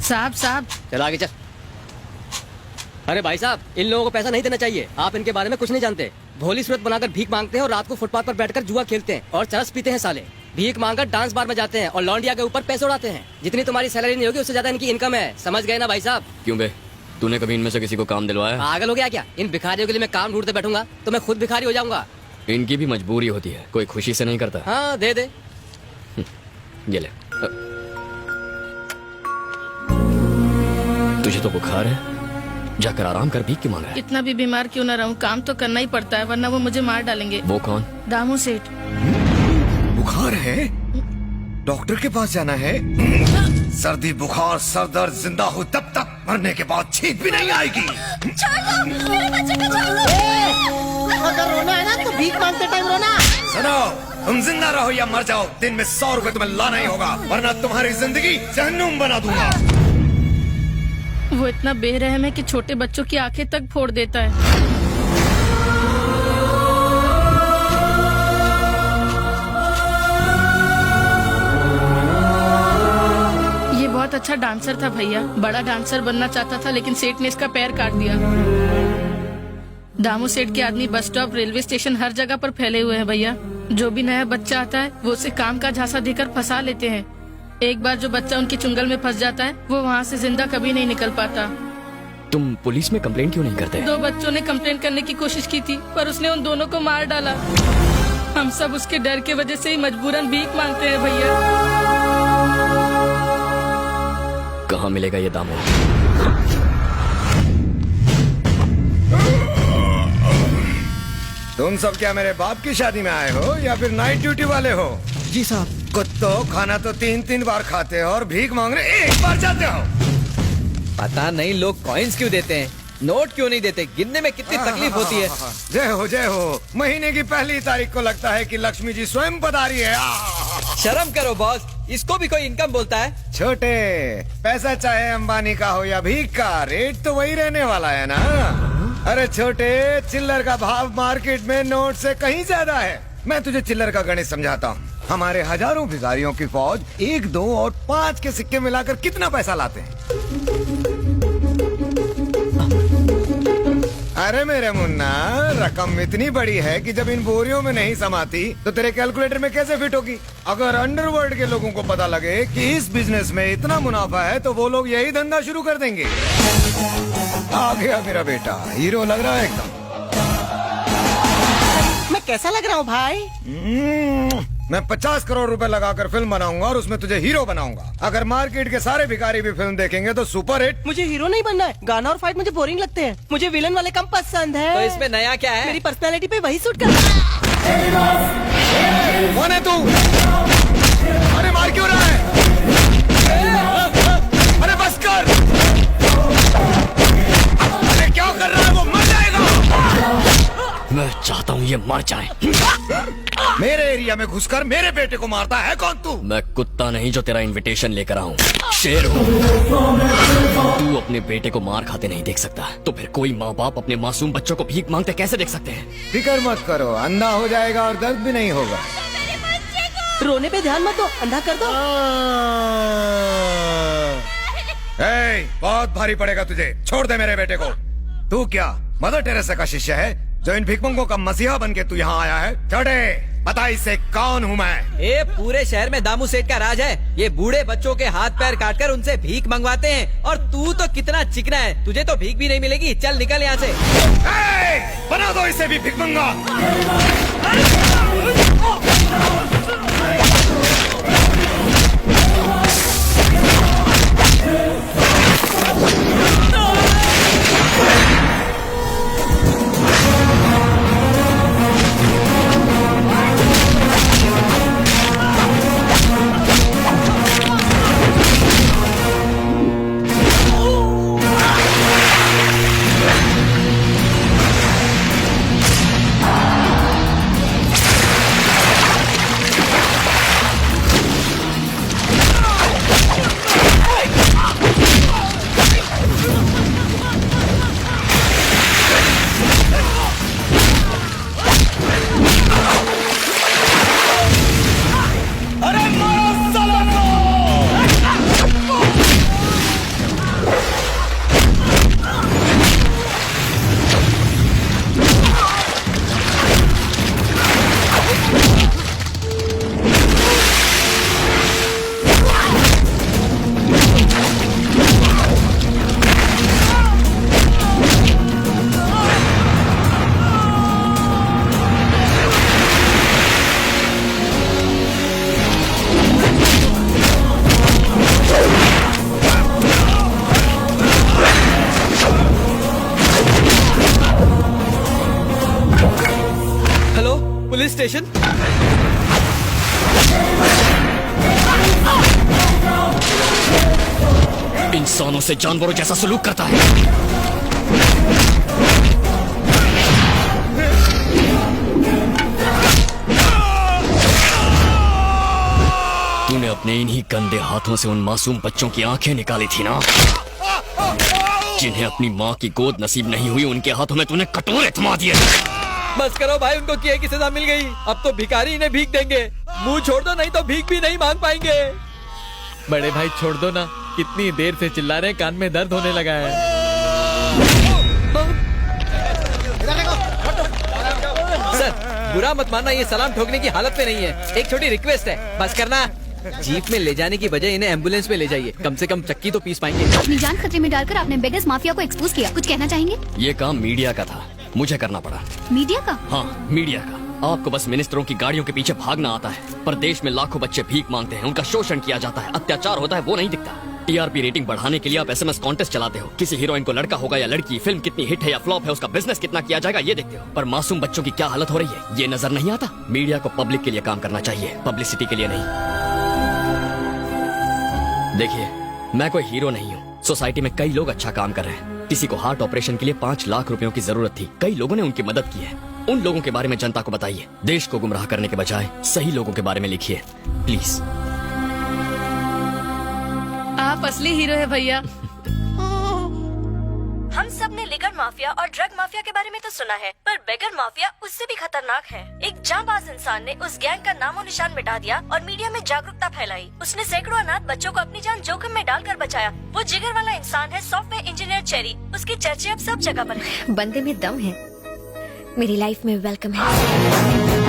साहब साहब। चल आगे चल। अरे भाई साहब, इन लोगों को पैसा नहीं देना चाहिए। आप इनके बारे में कुछ नहीं जानते। भोली सूरत बनाकर भीख मांगते हैं और रात को फुटपाथ पर बैठकर जुआ खेलते हैं और चरस पीते हैं साले। भीख मांगकर डांस बार में जाते हैं और लौंडिया के ऊपर पैसे उड़ाते हैं। जितनी तुम्हारी सैलरी नहीं होगी उससे ज्यादा इनकी इनकम है। समझ गए ना भाई साहब? क्यों बे, तूने कभी इनमें से किसी को काम दिलवाया? पागल हो गया क्या? इन भिखारियों के लिए मैं काम ढूंढते बैठूंगा तो मैं खुद भिखारी हो जाऊंगा। इनकी भी मजबूरी होती है, कोई खुशी से नहीं करता। हाँ दे दे। ये ले। तुझे तो बुखार है, जाकर आराम कर, भीख क्यों मांग रहा है? कितना भी बीमार क्यों न रहूं, काम तो करना ही पड़ता है वरना वो मुझे मार डालेंगे। वो कौन? दामू सेठ। बुखार है? डॉक्टर के पास जाना है। सर्दी बुखार सर दर्द जिंदा हो तब तक, मरने के बाद छींक भी नहीं आएगी। मेरे बच्चे को छोड़ दो। अगर रोना है ना तो भीख मांगते टाइम रोना। सुनो, तुम जिंदा रहो या मर जाओ, दिन में 100 रुपए तुम्हें लाना ही होगा, वरना तुम्हारी जिंदगी जहन्नुम बना दूंगा। वो इतना बेरहम है कि छोटे बच्चों की आंखें तक फोड़ देता है। ये बहुत अच्छा डांसर था भैया, बड़ा डांसर बनना चाहता था लेकिन सेठ ने इसका पैर काट दिया। दामू सेठ के आदमी बस स्टॉप, रेलवे स्टेशन, हर जगह पर फैले हुए हैं भैया। जो भी नया बच्चा आता है वो उसे काम का झांसा देकर फंसा लेते हैं। एक बार जो बच्चा उनकी चुंगल में फंस जाता है वो वहाँ से जिंदा कभी नहीं निकल पाता। तुम पुलिस में कंप्लेंट क्यों नहीं करते? 2 बच्चों ने कंप्लेंट करने की कोशिश की थी पर उसने उन दोनों को मार डाला। हम सब उसके डर के वजह से ही मजबूरन भीख मांगते हैं भैया। कहाँ मिलेगा ये दामू? तुम सब क्या मेरे बाप की शादी में आए हो या फिर नाइट ड्यूटी वाले हो? जी साहब। कुत्तो, खाना तो 3-3 बार खाते हो और भीख मांगने 1 बार जाते हो। पता नहीं लोग कॉइन्स क्यों देते हैं, नोट क्यों नहीं देते, गिनने में कितनी तकलीफ होती है। जय हो जय हो। महीने की पहली तारीख को लगता है कि लक्ष्मी जी स्वयं पधारी है। शर्म करो बॉस, इसको भी कोई इनकम बोलता है? छोटे, पैसा चाहे अंबानी का हो या भीख का, रेट तो वही रहने वाला है ना। अरे छोटे, चिल्लर का भाव मार्केट में नोट से कहीं ज्यादा है। मैं तुझे चिल्लर का गणित समझाता हूँ। हमारे हजारों भिखारियों की फौज 1, 2 और 5 के सिक्के मिलाकर कितना पैसा लाते हैं? अरे मेरे मुन्ना, रकम इतनी बड़ी है कि जब इन बोरियों में नहीं समाती तो तेरे कैलकुलेटर में कैसे फिट होगी? अगर अंडरवर्ल्ड के लोगों को पता लगे कि इस बिजनेस में इतना मुनाफा है तो वो लोग यही धंधा शुरू कर देंगे। आ गया मेरा बेटा, हीरो लग रहा है एकदम। मैं कैसा लग रहा हूँ भाई? मैं 50 करोड़ रुपए लगाकर फिल्म बनाऊंगा और उसमें तुझे हीरो बनाऊंगा। अगर मार्केट के सारे भिखारी भी फिल्म देखेंगे तो सुपर हिट। मुझे हीरो नहीं बनना है, गाना और फाइट मुझे बोरिंग लगते हैं। मुझे विलन वाले कम पसंद है। तो इसमें नया क्या है? मेरी पर्सनालिटी पे वही सूट करता है। कौन है तू? अरे मार क्यों रहा है? अरे बस कर। अरे क्या कर रहा है? वो मर जाएगा। मैं चाहता हूँ ये मर जाए। मेरे एरिया में घुसकर मेरे बेटे को मारता है कौन तू? मैं कुत्ता नहीं जो तेरा इनविटेशन लेकर आऊं, शेर हूँ। तू अपने बेटे को मार खाते नहीं देख सकता, तो फिर कोई माँ बाप अपने मासूम बच्चों को भीख मांगते कैसे देख सकते हैं? फिक्र मत करो, अंधा हो जाएगा और दर्द भी नहीं होगा। रोने पे ध्यान मत दो, अंधा कर दो। बहुत भारी पड़ेगा तुझे, छोड़ दे मेरे बेटे को। तू क्या मदर टेरेसा का शिष्य है जो इन भिखमंगों का मसीहा बन के तू यहाँ आया है? चढ़े, पता इससे कौन हूँ मैं? ये पूरे शहर में दामू सेठ का राज है। ये बूढ़े बच्चों के हाथ पैर काटकर उनसे भीख मंगवाते हैं और तू तो कितना चिकना है, तुझे तो भीख भी नहीं मिलेगी। चल निकल यहाँ से। बना दो इसे भी भिखमंगा। स्टेशन। इंसानों से जानवरों जैसा सलूक करता है। तूने अपने इन्हीं गंदे हाथों से उन मासूम बच्चों की आंखें निकाली थी ना, जिन्हें अपनी माँ की गोद नसीब नहीं हुई। उनके हाथों में तूने कटोरे थमा दिए। बस करो भाई, उनको किए की सजा मिल गई। अब तो भिखारी इन्हें भीख देंगे। मुंह छोड़ दो, नहीं तो भीख भी नहीं मांग पाएंगे। बड़े भाई छोड़ दो ना, कितनी देर से चिल्ला रहे, कान में दर्द होने लगा है। सर बुरा मत मानना, ये सलाम ठोकने की हालत में नहीं है। एक छोटी रिक्वेस्ट है, बस करना। जीप में ले जाने की बजाय इन्हें एम्बुलेंस में ले जाइए, कम से कम चक्की तो पीस पाएंगे। अपनी जान खतरे में डालकर आपने बेगस माफिया को एक्सपोज किया, कुछ कहना चाहेंगे? ये काम मीडिया का था, मुझे करना पड़ा। मीडिया का? हाँ, मीडिया का। आपको बस मिनिस्टरों की गाड़ियों के पीछे भागना आता है, पर देश में लाखों बच्चे भीख मांगते हैं, उनका शोषण किया जाता है, अत्याचार होता है, वो नहीं दिखता। टीआरपी रेटिंग बढ़ाने के लिए आप एसएमएस कॉन्टेस्ट चलाते हो। किसी हीरोइन को लड़का होगा या लड़की, फिल्म कितनी हिट है या फ्लॉप है, उसका बिजनेस कितना किया जाएगा, ये देखते हो। पर मासूम बच्चों की क्या हालत हो रही है, ये नजर नहीं आता। मीडिया को पब्लिक के लिए काम करना चाहिए, पब्लिसिटी के लिए नहीं। देखिए, मैं कोई हीरो नहीं हूँ। सोसाइटी में कई लोग अच्छा काम कर रहे हैं। किसी को हार्ट ऑपरेशन के लिए 5 लाख रुपयों की जरूरत थी, कई लोगों ने उनकी मदद की है। उन लोगों के बारे में जनता को बताइए। देश को गुमराह करने के बजाय सही लोगों के बारे में लिखिए, प्लीज। आप असली हीरो है भैया। हम सब ने लिकर माफिया और ड्रग माफिया के बारे में तो सुना है, पर बेगर माफिया उससे भी खतरनाक है। एक जांबाज इंसान ने उस गैंग का नामो निशान मिटा दिया और मीडिया में जागरूकता फैलाई। उसने सैकड़ों अनाथ बच्चों को अपनी जान जोखिम में डालकर बचाया। वो जिगर वाला इंसान है, सॉफ्टवेयर इंजीनियर चेरी। उसकी चर्चे अब सब जगह पर है। बंदे में दम है, मेरी लाइफ में वेलकम है।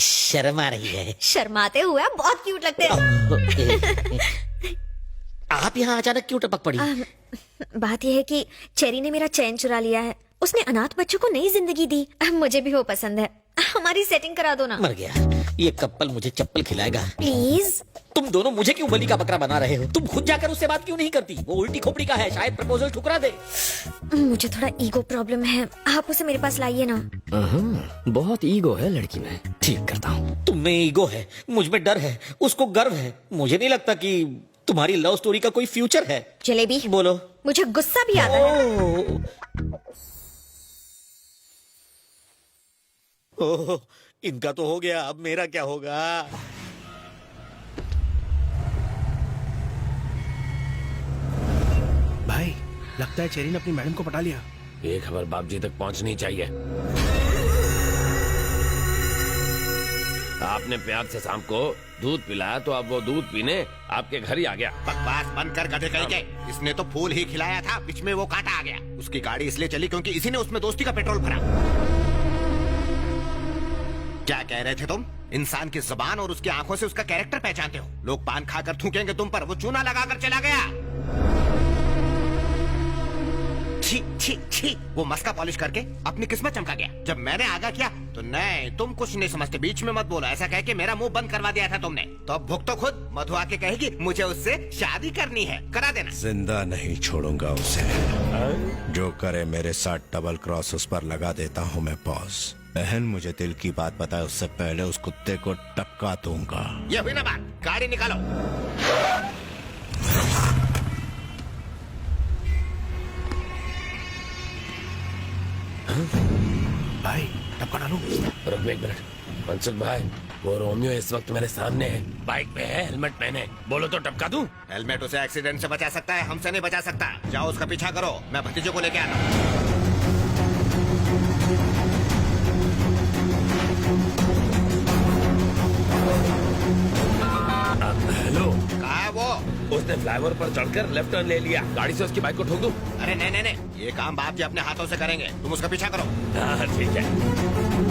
शर्म आ रही है। शर्माते हुए आप बहुत क्यूट लगते हैं। आप यहाँ अचानक क्यों टपक पड़ी? बात यह है कि चेरी ने मेरा चैन चुरा लिया है। उसने अनाथ बच्चों को नई जिंदगी दी। मुझे भी वो पसंद है। हमारी सेटिंग करा दो ना। मर गया, ये कपल मुझे चप्पल खिलाएगा। प्लीज। तुम दोनों मुझे क्यों बलि का बकरा बना रहे हो? तुम खुद जाकर उससे बात क्यों नहीं करती? वो उल्टी खोपड़ी का है, शायद प्रपोजल ठुकरा दे। मुझे थोड़ा ईगो प्रॉब्लम है, आप उसे मेरे पास लाइए ना। बहुत ईगो है लड़की में, ठीक करता हूँ। तुम में ईगो है, मुझ में डर है, उसको गर्व है। मुझे नहीं लगता कि तुम्हारी लव स्टोरी का कोई फ्यूचर है। जलेबी बोलो। मुझे गुस्सा भी आता है। ओह, इनका तो हो गया, अब मेरा क्या होगा? भाई, लगता है चेरी ने अपनी मैडम को पटा लिया। ये खबर बाप जी तक पहुंचनी चाहिए। आपने प्यार से शाम को दूध पिलाया तो अब वो दूध पीने आपके घर ही आ गया। बकवास बंद कर गधे कहीं के। इसने तो फूल ही खिलाया था, बीच में वो कांटा आ गया। उसकी गाड़ी इसलिए चली क्योंकि इसी ने उसमें दोस्ती का पेट्रोल भरा। क्या कह रहे थे तुम? इंसान की जुबान और उसकी आंखों से उसका कैरेक्टर पहचानते हो। लोग पान खाकर थूकेंगे तुम पर, वो चूना लगाकर चला गया। छी छी छी, वो मस्का पॉलिश करके अपनी किस्मत चमका गया। जब मैंने आगा किया तो नहीं, तुम कुछ नहीं समझते, बीच में मत बोलो, ऐसा कह के मेरा मुंह बंद करवा दिया था तुमने। तो अब भुगतो खुद। मधु आके कहेगी मुझे उससे शादी करनी है, करा देना। जिंदा नहीं छोड़ूंगा उसे। जो करे मेरे साथ डबल क्रॉस उस पर लगा देता हूँ मैं पॉज। बहन मुझे दिल की बात बताए उससे पहले उस कुत्ते को टपका दूंगा। ये हुई ना बात, गाड़ी निकालो। भाई, टपका डालो। रुक एक मिनट। मनसुख भाई, वो रोमियो इस वक्त मेरे सामने है, बाइक पे है, हेलमेट पहने। बोलो तो टपका दूं? हेलमेट उसे एक्सीडेंट से बचा सकता है, हमसे नहीं बचा सकता। जाओ उसका पीछा करो, मैं भतीजे को लेके आता हूँ। हेलो, कहाँ है वो? उसने फ्लाईओवर पर चढ़कर लेफ्ट टर्न ले लिया। गाड़ी से उसकी बाइक को ठोक दूं? अरे नहीं नहीं नहीं, ये काम बाप जी अपने हाथों से करेंगे। तुम उसका पीछा करो। हाँ ठीक है।